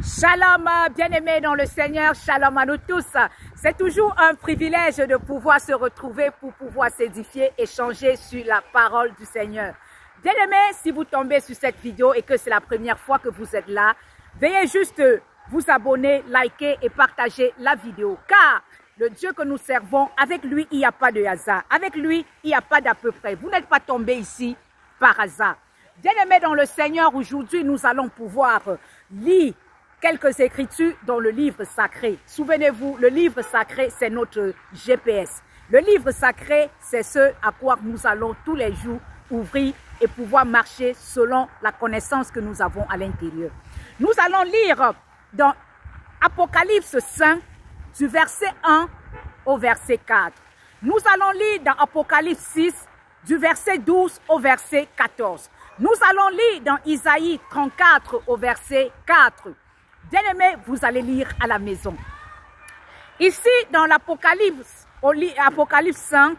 Shalom, bien-aimés dans le Seigneur, shalom à nous tous. C'est toujours un privilège de pouvoir se retrouver pour pouvoir s'édifier, échanger sur la parole du Seigneur. Bien-aimés, si vous tombez sur cette vidéo et que c'est la première fois que vous êtes là, veuillez juste vous abonner, liker et partager la vidéo. Car le Dieu que nous servons, avec lui, il n'y a pas de hasard. Avec lui, il n'y a pas d'à peu près. Vous n'êtes pas tombé ici par hasard. Bien-aimés dans le Seigneur, aujourd'hui, nous allons pouvoir lire quelques écritures dans le livre sacré. Souvenez-vous, le livre sacré, c'est notre GPS. Le livre sacré, c'est ce à quoi nous allons tous les jours ouvrir et pouvoir marcher selon la connaissance que nous avons à l'intérieur. Nous allons lire dans Apocalypse 5, du verset 1 au verset 4. Nous allons lire dans Apocalypse 6, du verset 12 au verset 14. Nous allons lire dans Isaïe 34 au verset 4. Bien-aimés, vous allez lire à la maison. Ici, dans l'Apocalypse, Apocalypse 5,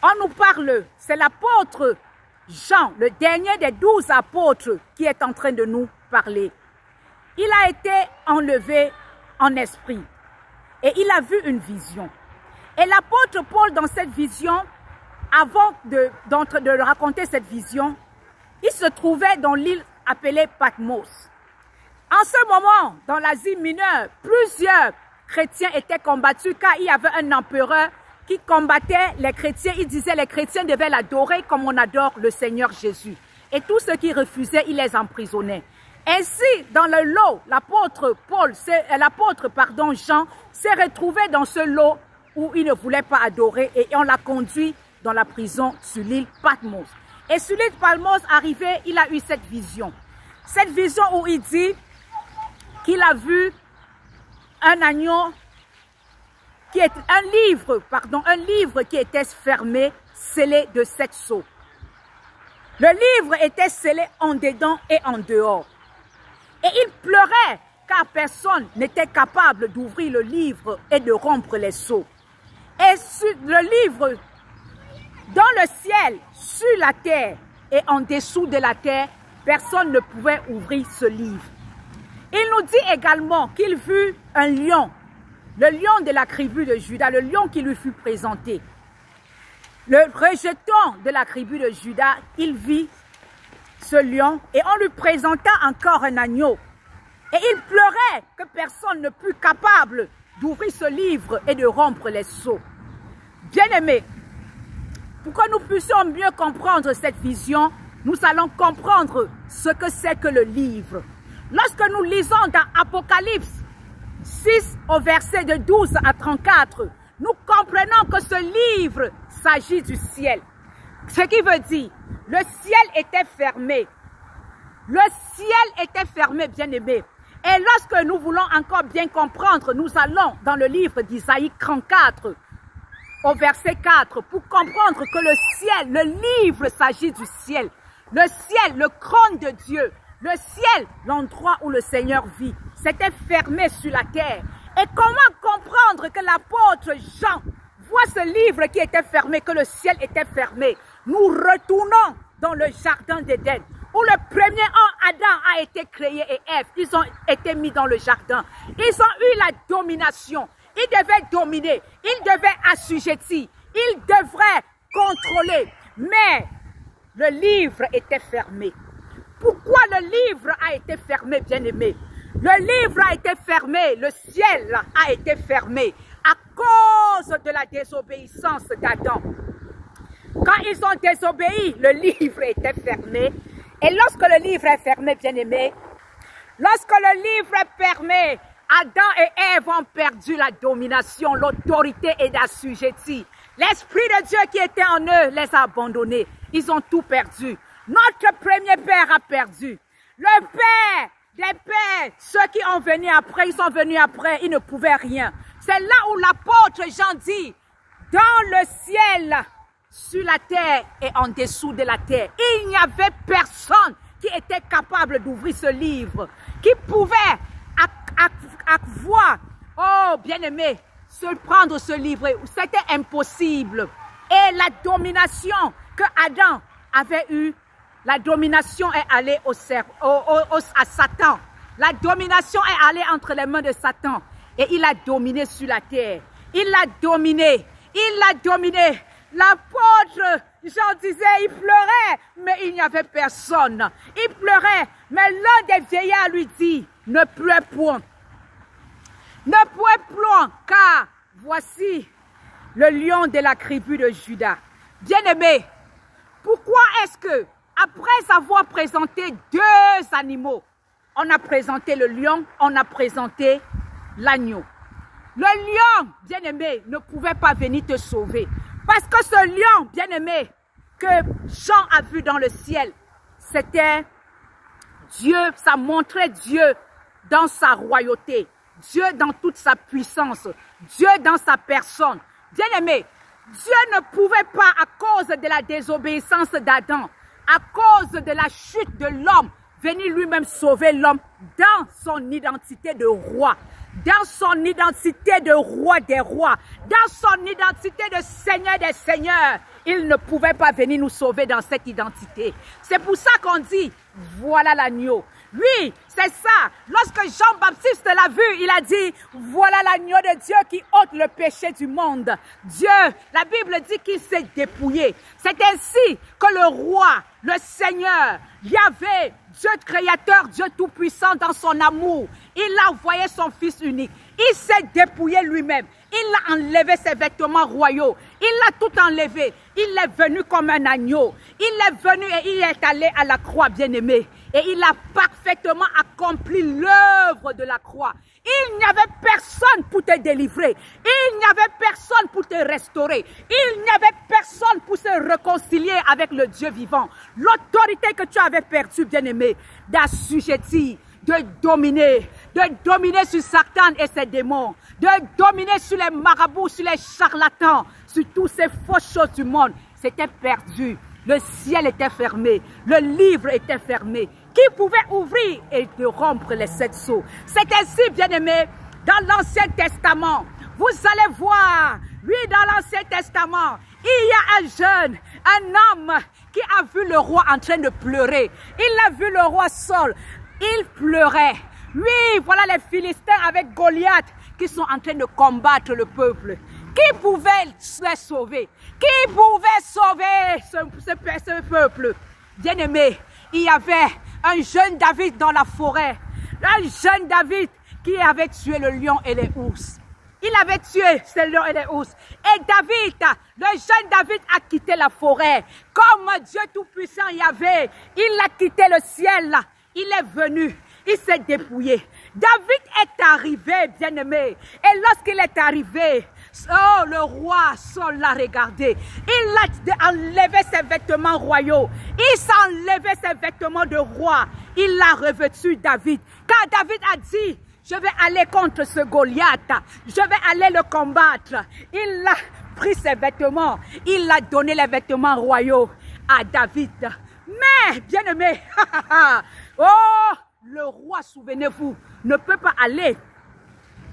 on nous parle, c'est l'apôtre Jean, le dernier des 12 apôtres, qui est en train de nous parler. Il a été enlevé en esprit et il a vu une vision. Et l'apôtre Paul, dans cette vision, avant de raconter cette vision, il se trouvait dans l'île appelée Patmos. En ce moment, dans l'Asie mineure, plusieurs chrétiens étaient combattus car il y avait un empereur qui combattait les chrétiens. Il disait que les chrétiens devaient l'adorer comme on adore le Seigneur Jésus. Et tous ceux qui refusaient, il les emprisonnait. Ainsi, dans le lot, l'apôtre Jean s'est retrouvé dans ce lot où il ne voulait pas adorer et on l'a conduit dans la prison sur l'île Patmos. Et sur l'île Patmos, arrivé, il a eu cette vision. Cette vision où il dit qu'il a vu un agneau qui est un livre qui était fermé, scellé de 7 sceaux. Le livre était scellé en dedans et en dehors. Et il pleurait car personne n'était capable d'ouvrir le livre et de rompre les sceaux. Et sur le livre, dans le ciel, sur la terre et en dessous de la terre, personne ne pouvait ouvrir ce livre. Il nous dit également qu'il vit un lion, le lion de la tribu de Juda, le lion qui lui fut présenté. Le rejeton de la tribu de Juda, il vit ce lion et on lui présenta encore un agneau. Et il pleurait que personne ne fût capable d'ouvrir ce livre et de rompre les sceaux. Bien-aimés, pour que nous puissions mieux comprendre cette vision, nous allons comprendre ce que c'est que le livre. Lorsque nous lisons dans Apocalypse 6 au verset de 12 à 34, nous comprenons que ce livre s'agit du ciel. Ce qui veut dire, le ciel était fermé. Le ciel était fermé, bien-aimés. Et lorsque nous voulons encore bien comprendre, nous allons dans le livre d'Isaïe 34 au verset 4 pour comprendre que le ciel, le livre s'agit du ciel. Le ciel, le trône de Dieu. Le ciel, l'endroit où le Seigneur vit, c'était fermé sur la terre. Et comment comprendre que l'apôtre Jean voit ce livre qui était fermé, que le ciel était fermé? Nous retournons dans le jardin d'Éden, où le premier homme, Adam, a été créé et Ève. Ils ont été mis dans le jardin. Ils ont eu la domination. Ils devaient dominer. Ils devaient assujettir. Ils devraient contrôler. Mais le livre était fermé. Pourquoi le livre a été fermé, bien-aimé? Le livre a été fermé, le ciel a été fermé à cause de la désobéissance d'Adam. Quand ils ont désobéi, le livre était fermé. Et lorsque le livre est fermé, bien-aimé, lorsque le livre est fermé, Adam et Ève ont perdu la domination, l'autorité et l'assujetti. L'Esprit de Dieu qui était en eux les a abandonnés. Ils ont tout perdu. Notre premier père a perdu. Le père des pères, ceux qui ont venu après, ils sont venus après, ils ne pouvaient rien. C'est là où l'apôtre Jean dit, dans le ciel, sur la terre et en dessous de la terre, il n'y avait personne qui était capable d'ouvrir ce livre, qui pouvait voir, oh bien-aimé, se prendre ce livre. C'était impossible. Et la domination que Adam avait eue, la domination est allée à Satan. La domination est allée entre les mains de Satan et il a dominé sur la terre. Il l'a dominé. Il l'a dominé. L'apôtre Jean disait, il pleurait, mais il n'y avait personne. Il pleurait, mais l'un des vieillards lui dit, ne pleure point. Ne pleure point, car voici le lion de la tribu de Juda. Bien-aimé, pourquoi est-ce que, après avoir présenté deux animaux, on a présenté le lion, on a présenté l'agneau. Le lion, bien-aimé, ne pouvait pas venir te sauver. Parce que ce lion, bien-aimé, que Jean a vu dans le ciel, c'était Dieu, ça montrait Dieu dans sa royauté, Dieu dans toute sa puissance, Dieu dans sa personne. Bien-aimé, Dieu ne pouvait pas, à cause de la désobéissance d'Adam, à cause de la chute de l'homme, venir lui-même sauver l'homme dans son identité de roi, dans son identité de roi des rois, dans son identité de Seigneur des seigneurs. Il ne pouvait pas venir nous sauver dans cette identité. C'est pour ça qu'on dit, voilà l'agneau. Oui, c'est ça. Lorsque Jean-Baptiste l'a vu, il a dit, voilà l'agneau de Dieu qui ôte le péché du monde. Dieu, la Bible dit qu'il s'est dépouillé. C'est ainsi que le roi, le Seigneur, Yahvé, Dieu créateur, Dieu tout-puissant dans son amour, il a envoyé son fils unique. Il s'est dépouillé lui-même. Il a enlevé ses vêtements royaux. Il a tout enlevé. Il est venu comme un agneau. Il est venu et il est allé à la croix, bien-aimé. Et il a parfaitement accompli l'œuvre de la croix. Il n'y avait personne pour te délivrer. Il n'y avait personne pour te restaurer. Il n'y avait personne pour se réconcilier avec le Dieu vivant. L'autorité que tu avais perdue, bien-aimé, d'assujettir, de dominer sur Satan et ses démons, de dominer sur les marabouts, sur les charlatans, sur toutes ces fausses choses du monde, c'était perdu. Le ciel était fermé, le livre était fermé. Qui pouvait ouvrir et de rompre les 7 sceaux? C'est ainsi, bien-aimé, dans l'Ancien Testament. Vous allez voir, oui, dans l'Ancien Testament, il y a un jeune, un homme qui a vu le roi en train de pleurer. Il a vu le roi Saul. Il pleurait. Oui, voilà les Philistins avec Goliath qui sont en train de combattre le peuple. Qui pouvait les sauver? Qui pouvait sauver ce peuple? Bien-aimé, il y avait un jeune David dans la forêt. Un jeune David qui avait tué le lion et les ours. Il avait tué ce lion et les ours. Et David, le jeune David a quitté la forêt. Comme Dieu tout-puissant Yahvé, il a quitté le ciel. Il est venu, il s'est dépouillé. David est arrivé, bien-aimé. Et lorsqu'il est arrivé, oh, le roi Saul l'a regardé. Il a enlevé ses vêtements royaux. Il s'est enlevé ses vêtements de roi. Il l'a revêtu David. Car David a dit, je vais aller contre ce Goliath. Je vais aller le combattre. Il a pris ses vêtements. Il a donné les vêtements royaux à David. Mais, bien-aimé, oh, le roi, souvenez-vous, ne peut pas aller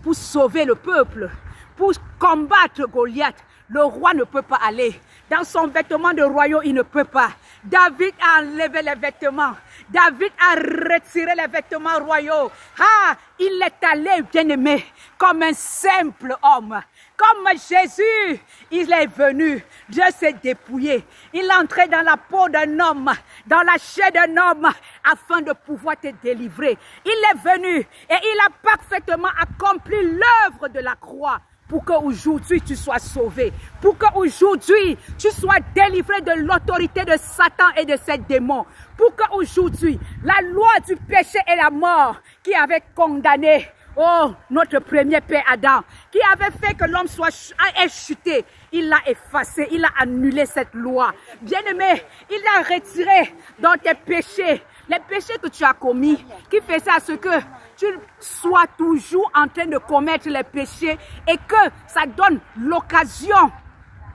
pour sauver le peuple, pour combattre Goliath. Le roi ne peut pas aller. Dans son vêtement de royaume, il ne peut pas. David a enlevé les vêtements. David a retiré les vêtements royaux. Ah, il est allé, bien-aimé, comme un simple homme. Comme Jésus, il est venu. Dieu s'est dépouillé. Il est entré dans la peau d'un homme, dans la chair d'un homme, afin de pouvoir te délivrer. Il est venu et il a parfaitement accompli l'œuvre de la croix. Pour qu'aujourd'hui tu sois sauvé, pour qu'aujourd'hui tu sois délivré de l'autorité de Satan et de ses démons, pour qu'aujourd'hui la loi du péché et la mort qui avait condamné notre premier père Adam, qui avait fait que l'homme ait chuté, il l'a effacé, il a annulé cette loi. Bien-aimé, il a retiré dans tes péchés, les péchés que tu as commis, qui faisaient à ce que tu sois toujours en train de commettre les péchés et que ça donne l'occasion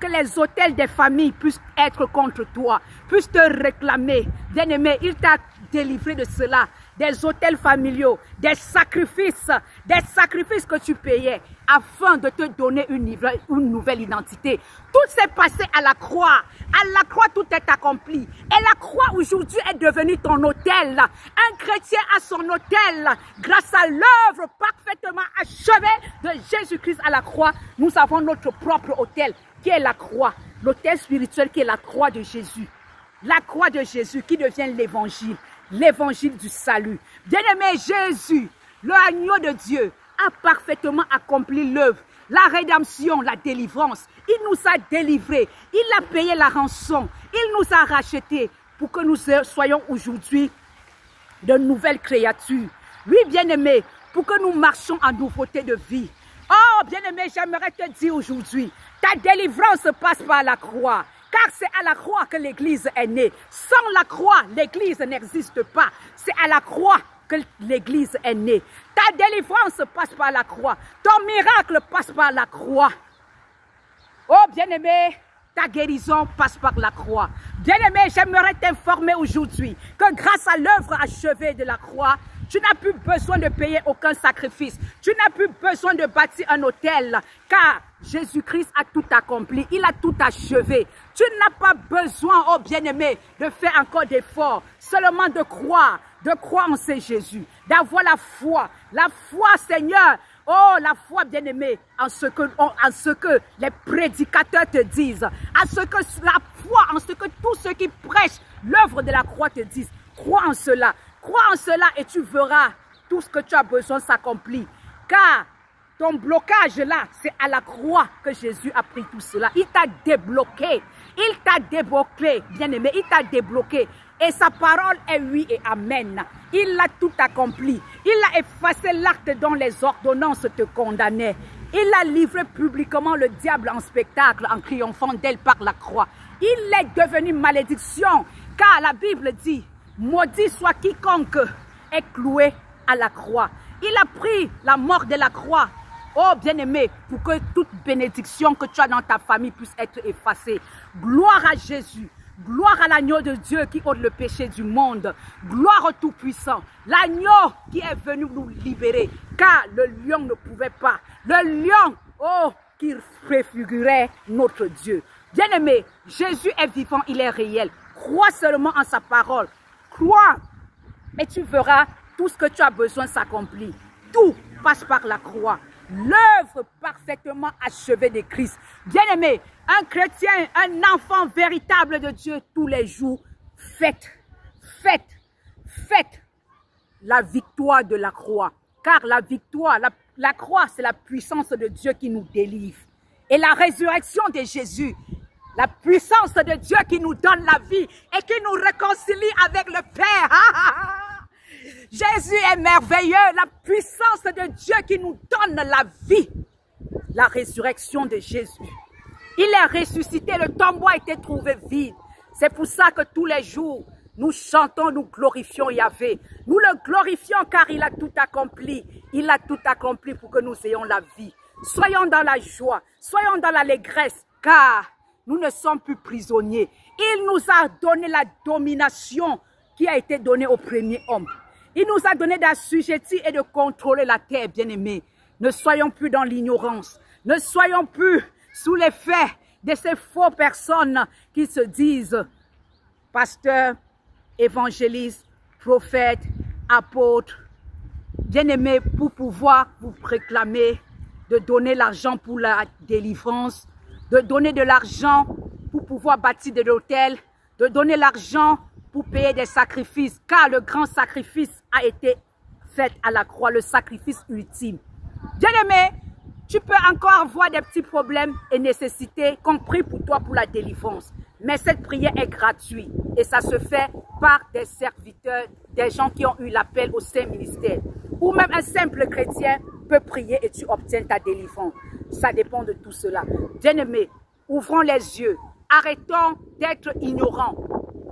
que les autels des familles puissent être contre toi, puissent te réclamer. Bien-aimé, il t'a délivré de cela. des autels familiaux, des sacrifices que tu payais afin de te donner une nouvelle identité. Tout s'est passé à la croix. À la croix, tout est accompli. Et la croix aujourd'hui est devenue ton autel. Un chrétien a son autel. Grâce à l'œuvre parfaitement achevée de Jésus-Christ à la croix, nous avons notre propre autel qui est la croix. L'autel spirituel qui est la croix de Jésus. La croix de Jésus qui devient l'évangile. L'évangile du salut. Bien-aimé, Jésus, l'agneau de Dieu, a parfaitement accompli l'œuvre, la rédemption, la délivrance. Il nous a délivrés. Il a payé la rançon. Il nous a rachetés pour que nous soyons aujourd'hui de nouvelles créatures. Oui, bien-aimé, pour que nous marchions en nouveauté de vie. Oh, bien-aimé, j'aimerais te dire aujourd'hui, ta délivrance passe par la croix. Car c'est à la croix que l'Église est née. Sans la croix, l'Église n'existe pas. C'est à la croix que l'Église est née. Ta délivrance passe par la croix. Ton miracle passe par la croix. Oh, bien-aimé, ta guérison passe par la croix. Bien-aimé, j'aimerais t'informer aujourd'hui que grâce à l'œuvre achevée de la croix, tu n'as plus besoin de payer aucun sacrifice. Tu n'as plus besoin de bâtir un autel. Car Jésus-Christ a tout accompli. Il a tout achevé. Tu n'as pas besoin, oh bien-aimé, de faire encore d'efforts. Seulement de croire en ce Jésus. D'avoir la foi. La foi, Seigneur. Oh, la foi, bien-aimé, en ce que les prédicateurs te disent. En ce que tous ceux qui prêchent l'œuvre de la croix te disent. Crois en cela. Crois en cela et tu verras tout ce que tu as besoin s'accomplir. Car ton blocage là, c'est à la croix que Jésus a pris tout cela. Il t'a débloqué. Il t'a débloqué, bien-aimé. Il t'a débloqué. Et sa parole est oui et amen. Il a tout accompli. Il a effacé l'acte dont les ordonnances te condamnaient. Il a livré publiquement le diable en spectacle en triomphant d'elle par la croix. Il est devenu malédiction. Car la Bible dit, maudit soit quiconque est cloué à la croix. Il a pris la mort de la croix. Oh bien-aimé, pour que toute bénédiction que tu as dans ta famille puisse être effacée. Gloire à Jésus. Gloire à l'agneau de Dieu qui ôte le péché du monde. Gloire au Tout-Puissant. L'agneau qui est venu nous libérer. Car le lion ne pouvait pas. Le lion, oh, qui préfigurait notre Dieu. Bien-aimé, Jésus est vivant, il est réel. Crois seulement en sa parole. Crois et tu verras tout ce que tu as besoin s'accomplir. Tout passe par la croix. L'œuvre parfaitement achevée de Christ. Bien-aimé, un chrétien, un enfant véritable de Dieu, tous les jours, faites la victoire de la croix. Car la victoire, la croix, c'est la puissance de Dieu qui nous délivre. Et la résurrection de Jésus, la puissance de Dieu qui nous donne la vie et qui nous réconcilie avec le Père. Jésus est merveilleux, la puissance de Dieu qui nous donne la vie. La résurrection de Jésus. Il est ressuscité, le tombeau a été trouvé vide. C'est pour ça que tous les jours, nous chantons, nous glorifions Yahvé. Nous le glorifions car il a tout accompli. Il a tout accompli pour que nous ayons la vie. Soyons dans la joie, soyons dans l'allégresse, car nous ne sommes plus prisonniers. Il nous a donné la domination qui a été donnée au premier homme. Il nous a donné d'assujettir et de contrôler la terre, bien-aimés. Ne soyons plus dans l'ignorance. Ne soyons plus sous l'effet de ces fausses personnes qui se disent pasteurs, évangélistes, prophètes, apôtres. Bien-aimés, pour pouvoir vous réclamer de donner l'argent pour la délivrance, de donner de l'argent pour pouvoir bâtir de l'hôtel, de donner l'argent pour payer des sacrifices, car le grand sacrifice a été fait à la croix, le sacrifice ultime. Bien-aimé, tu peux encore avoir des petits problèmes et nécessités qu'on prie pour toi pour la délivrance. Mais cette prière est gratuite et ça se fait par des serviteurs, des gens qui ont eu l'appel au Saint-Ministère. Ou même un simple chrétien peut prier et tu obtiens ta délivrance. Ça dépend de tout cela. Bien-aimé, ouvrons les yeux. Arrêtons d'être ignorants.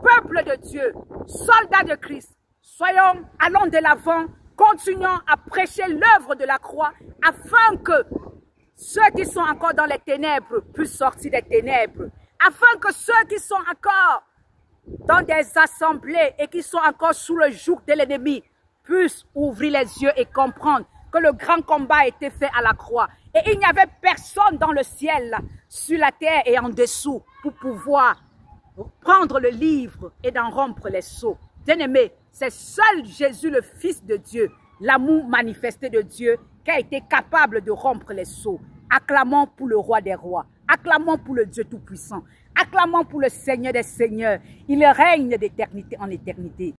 Peuple de Dieu, soldats de Christ, allons de l'avant, continuons à prêcher l'œuvre de la croix afin que ceux qui sont encore dans les ténèbres puissent sortir des ténèbres, afin que ceux qui sont encore dans des assemblées et qui sont encore sous le joug de l'ennemi puisse ouvrir les yeux et comprendre que le grand combat a été fait à la croix. Et il n'y avait personne dans le ciel, sur la terre et en dessous pour pouvoir prendre le livre et d'en rompre les sceaux. Bien-aimés, c'est seul Jésus, le Fils de Dieu, l'amour manifesté de Dieu, qui a été capable de rompre les sceaux. Acclamons pour le roi des rois. Acclamons pour le Dieu tout-puissant. Acclamons pour le Seigneur des seigneurs. Il règne d'éternité en éternité.